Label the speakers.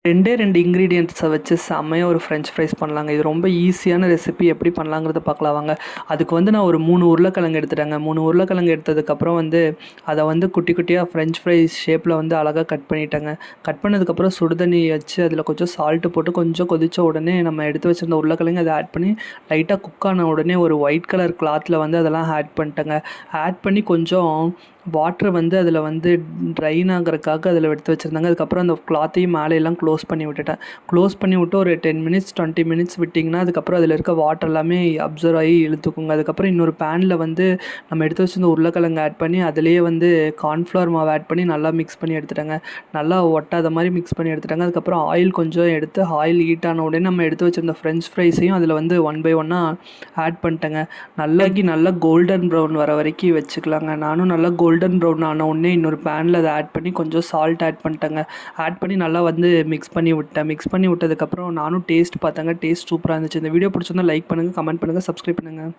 Speaker 1: 2 இன்கிரீடியன்ட்ஸை வச்சு செம்மையாக ஒரு ஃப்ரெஞ்ச் ஃப்ரைஸ் பண்ணலாங்க. இது ரொம்ப ஈஸியான ரெசிபி. எப்படி பண்ணலாங்கிறத பார்க்கலாம் வாங்க. அதுக்கு வந்து நான் ஒரு 3 உருளைக்கிழங்கு எடுத்துட்டேங்க. 3 உருளைக்கிழங்கு எடுத்ததுக்கப்புறம் வந்து அதை வந்து குட்டி குட்டியாக ஃப்ரெஞ்ச் ஃப்ரைஸ் ஷேப்பில் வந்து அழகாக கட் பண்ணிட்டேங்க. கட் பண்ணதுக்கப்புறம் சுடுதண்ணி வச்சு அதில் கொஞ்சம் சால்ட்டு போட்டு கொஞ்சம் கொதித்த உடனே நம்ம எடுத்து வச்சுருந்த உருளைக்கிழங்கு அதை ஆட் பண்ணி லைட்டாக குக் ஆன உடனே ஒரு ஒயிட் கலர் கிளாத்தில் வந்து அதெல்லாம் ஆட் பண்ணிட்டேங்க. ஆட் பண்ணி கொஞ்சம் வாட்ரு வந்து அதில் வந்து ட்ரைன் ஆகிறதுக்காக அதில் எடுத்து வச்சுருந்தாங்க. அதுக்கப்புறம் அந்த கிளாத்தையும் மேலேயெல்லாம் க்ளோஸ் பண்ணி விட்டுட்டேன். க்ளோஸ் பண்ணி விட்டு ஒரு 10 மினிட்ஸ் 20 மினிட்ஸ் விட்டிங்கன்னா அதுக்கப்புறம் அதில் இருக்க வாட்டர் எல்லாமே அப்சர்வ் ஆகி இழுத்துக்குங்க. அதுக்கப்புறம் இன்னொரு பேனில் வந்து நம்ம எடுத்து வச்சுருந்த உருளைக்கிழங்கு ஆட் பண்ணி அதிலேயே வந்து கார்ன்ஃப்ளவர் மாவு ஆட் பண்ணி நல்லா மிக்ஸ் பண்ணி எடுத்துட்டேங்க. நல்லா ஒட்டாத மாதிரி மிக்ஸ் பண்ணி எடுத்துட்டாங்க. அதுக்கப்புறம் ஆயில் கொஞ்சம் எடுத்து ஆயில் ஹீட் ஆன உடனே நம்ம எடுத்து வச்சுருந்த ஃப்ரெஞ்ச் ஃப்ரைஸையும் அதில் வந்து 1 by 1 ஆட் பண்ணிட்டேங்க. நல்லா கோல்டன் ப்ரௌன் வர வரைக்கும் வச்சுக்கலாங்க. நானும் நல்லா கோல்டன் ப்ரௌன் ஆன உடனே இன்னொரு பேனில் அதை ஆட் பண்ணி கொஞ்சம் சால்ட் ஆட் பண்ணிட்டேங்க. ஆட் பண்ணி நல்லா வந்து மிக்ஸ் பண்ணி விட்டேன். மிக்ஸ் பண்ணி விட்டதுக்கப்புறம் நானும் டேஸ்ட் பார்த்தேங்க. டேஸ்ட் சூப்பராக இருந்துச்சு. இந்த வீடியோ பிடிச்சிருந்தா லைக் பண்ணுங்கள், கமெண்ட் பண்ணுங்கள், சப்ஸ்கிரைப் பண்ணுங்கள்.